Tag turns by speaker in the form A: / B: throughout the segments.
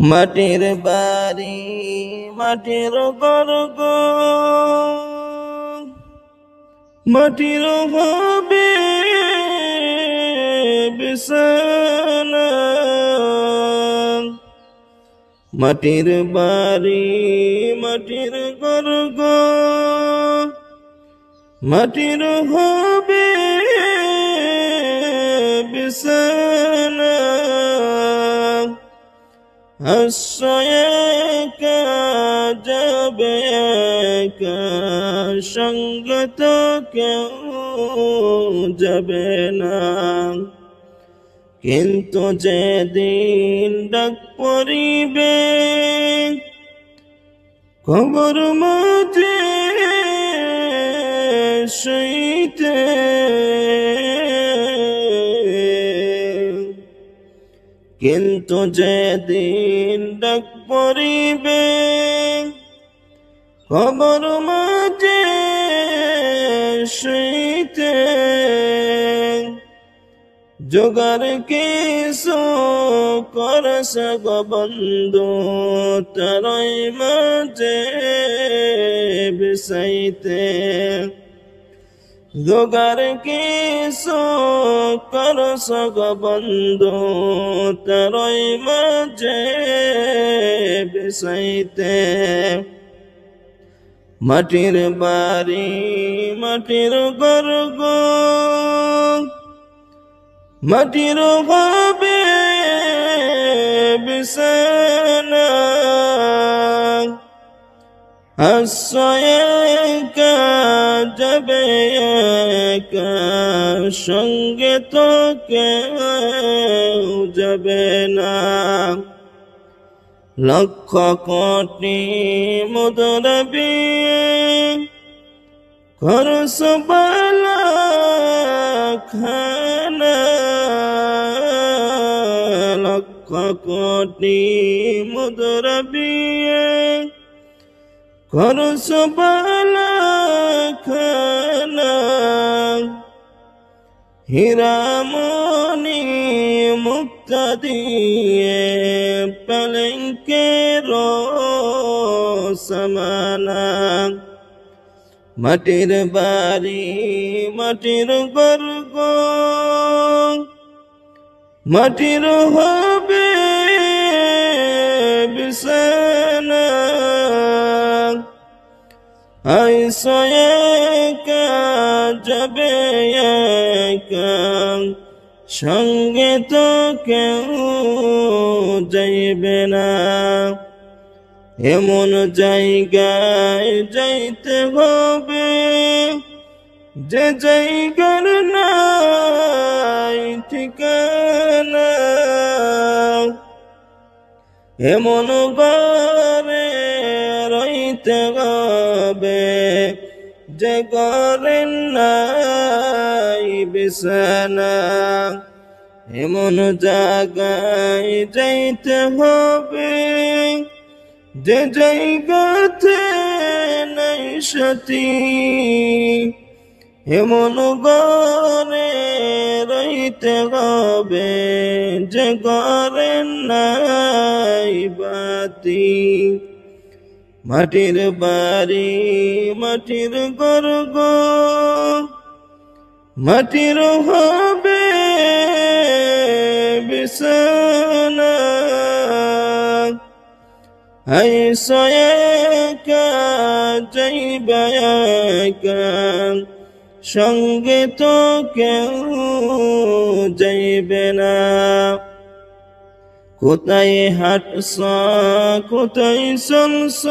A: মাটির বাড়ি মাটির গর্গ মাটির হবে বিছানা মাটির বাড়ি মাটির গর্গ মাটির হবে বিছানা একা যাবে একা সঙ্গে তো কেউ যাবে না কিন্তু যেদিন ডাক পড়িবে খবর মাঝে সইতে কিন্তু যেদিন ডাক পড়িবে খবর মাঝে সইতে জোগাড় কিছু করস গো বন্ধু তারই মাঝে বিছাইতে জোগাড় কিছু করস গো বন্ধু তারই মাঝে বিছাইতে মাটির বাড়ি মাটির গর্গ মাটির হবে বিছানা একা যাবে একা সঙ্গে তো কেউ যাবে না লক্ষ কোটি মুদ্রা বিয়ে খরচ বালা খানা লক্ষ কোটি মুদ্রা বিয়ে খরচ বালা খানা হীরামণি মুক্তা দিয়ে পালঙ্কের সমানা মাটির বাড়ি মাটির গর্গ মাটির হবে বিছানা একা যাবে একা সঙ্গে তো কেউ যাইবে না এমন জায়গায় যাইতে হবে যে জায়গার নাই ঠিকানা এমন ঘরে রইতে হবে যে ঘরে নাই বিছানা এমন জায়গায় যাইতে হবে যে জায়গাতে নাই সাথী এমন ঘরে রইতে হবে যে ঘরে নাই বাতি মাটির বাড়ি মাটির গর্গ মাটির হবে বিছানা একা যাইবে একা সঙ্গে তো কেউ যাইবে না কোথায় হাঁটছ কোথায় চলছ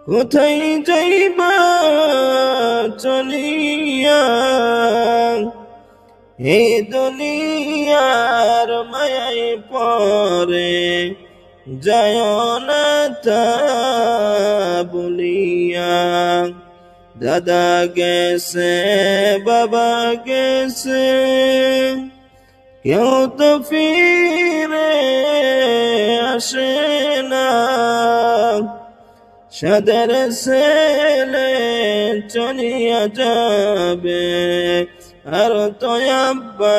A: কোথায় যাইবা চলিয়া এই দুনিয়ার মায়ায় পরে যায় না তা বলিয়া দাদা গেছে বাবা গেছে কেউ তো ফিরে আসে না সাদের ছেলে চলিয়া যাবে আর তো আব্বা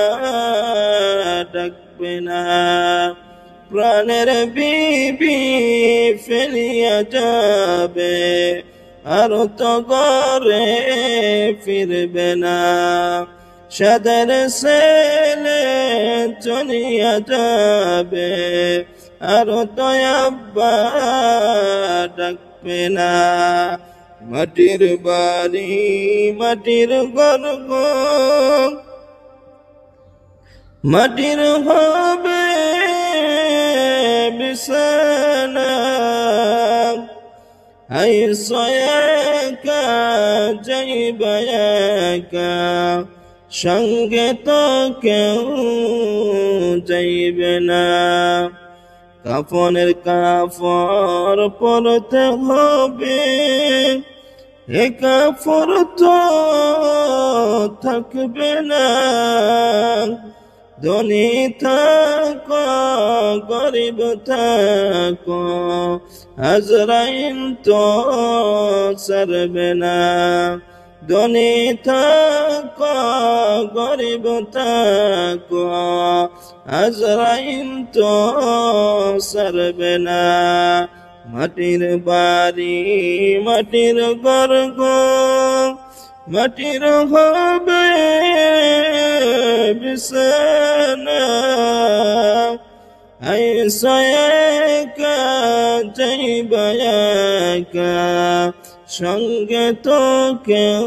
A: ডাকবে না প্রাণের বিবি ফেলিয়া যাবে, আর তো ঘরে ফিরবে না। সাদের ছেলে চলিয়া যাবে, আর তো আব্বা ডাকবে না। মাটির বাড়ি মাটির ঘর গো, মাটির হবে বিছানা। আইসো একা যাইবা একা, সঙ্গে তো কেউ যাইবে না। কাফনের কাপড় পরতে হবে, এ কাপড় তো থাকবে না। ধনী থাকো গরিব থাকো, আজরাইল তো ছাড়বে না। ধনী থাকো গরিব থাকো, আজরাইল তো ছাড়বে না। মাটির বাড়ি মাটির ঘর গো, মাটির হবে বিছানা। আইসো একা যাইবা একা, সঙ্গে তো কেউ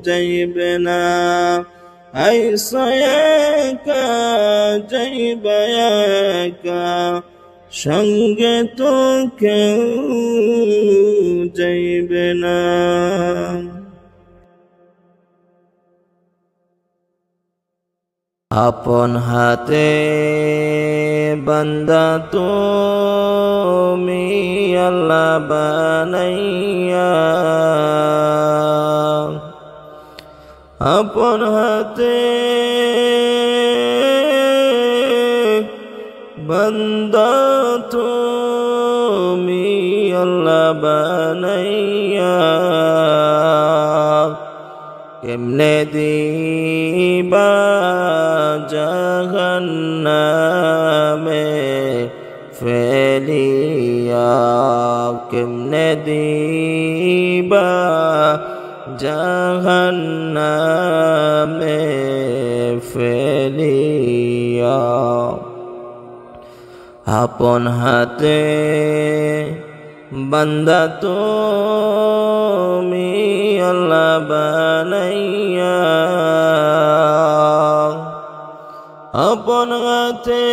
A: যাইবে না। আইসো একা যাইবা একা, সঙ্গে তো কেউ যাইবে না। আপন হাতে বান্দা তুমি আল্লাহ বানাইয়া, আপন হাতে বান্দা তুমি আল্লাহ বানাইয়া, কেমনে দিবা জাহান্নামে ফেলিয়া, কেমনে দিবা জাহান্নামে ফেলিয়া। আপন হাতে বান্দা তুমি আল্লাহ বানাইয়া, আপন হাতে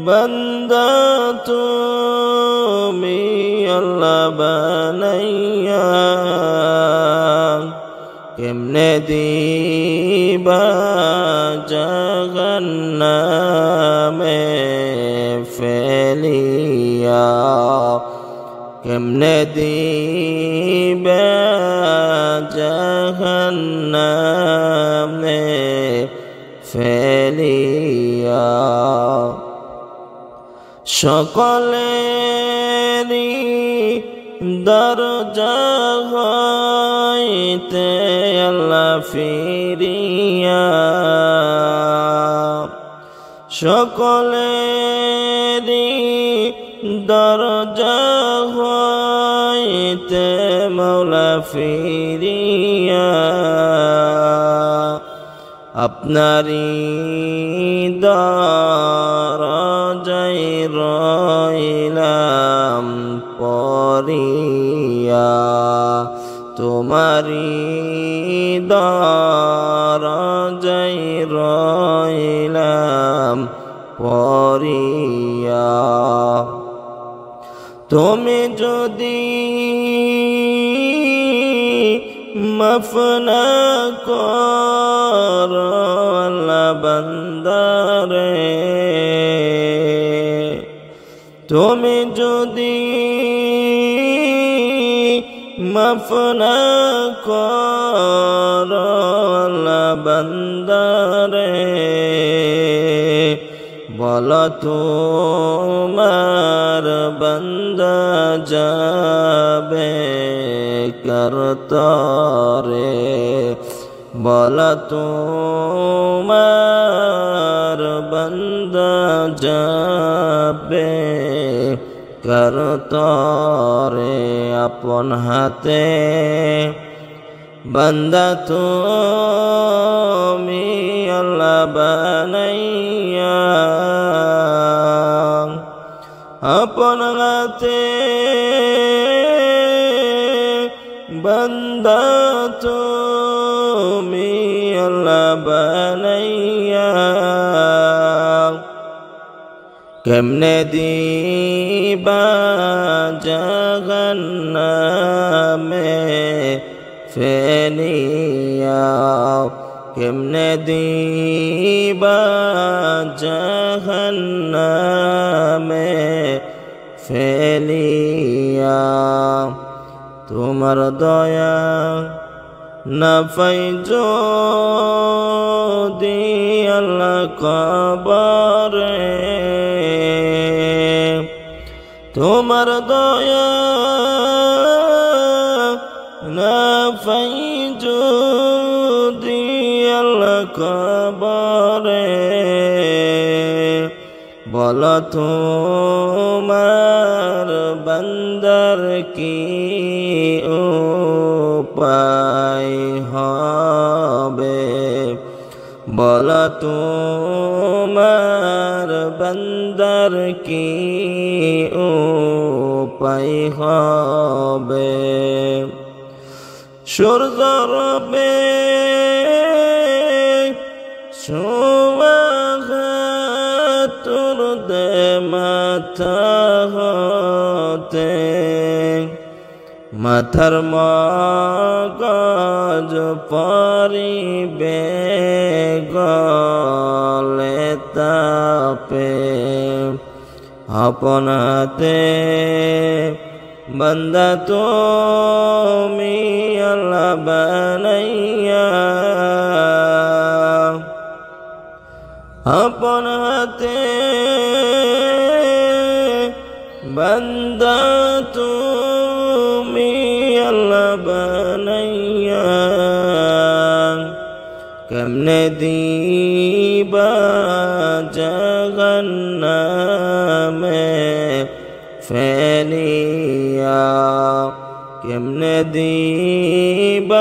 A: বান্দা তুমি আল্লাহ বানাইয়া, কেমনে দিবা জাহান্নামে ফেলিয়া, কেমনে দিবা জাহান্নামে ফেলিয়া। সকলেরই দরজা হইতে আল্লাহ ফিরিয়া, সকলেরই দরজা হইতে মৌলা ফিরিয়া, আপনারি দরজায় রইলাম পরিয়া, তোমারি দরজায় রইলাম পরিয়া। তুমি যদি মাফ না করো আল্লাহ বান্দারে, তুমি যদি মাফ না করো আল্লাহ বান্দারে, বলো তোমার বান্দা যাবে করতরে, বলো তোমার বান্দা যাবে কার তরে আপন হাতে বান্দা তুমি আল্লাহ বানাইয়া আপন হাতে বান্দা তুমি আল্লাহ বানাইয়া কেমনে দিবা জাহান্নামে ফেলিয়া কেমনে দিবা জাহান্নামে ফেলিয়া তোমার দয়া না পাই যদি আল্লাহ কবরে তোমার দয়া না পাই যদি আল্লাহ কবরে বলো তোমার বান্দার কি উপায় হবে বলো তোমার বান্দার কি উপায় হবে সূর্য রবে তোর দে মাথা হতে মাথার মগজ পরিবে গলে তাপে আপনাতে বান্দা তুমি আল্লাহ বানাইয়া আপন হাতে বান্দা তুমি আল্লাহ বানাইয়া কেমনে দিবা জাহান্নামে ফেলিয়া কেমনে দিবা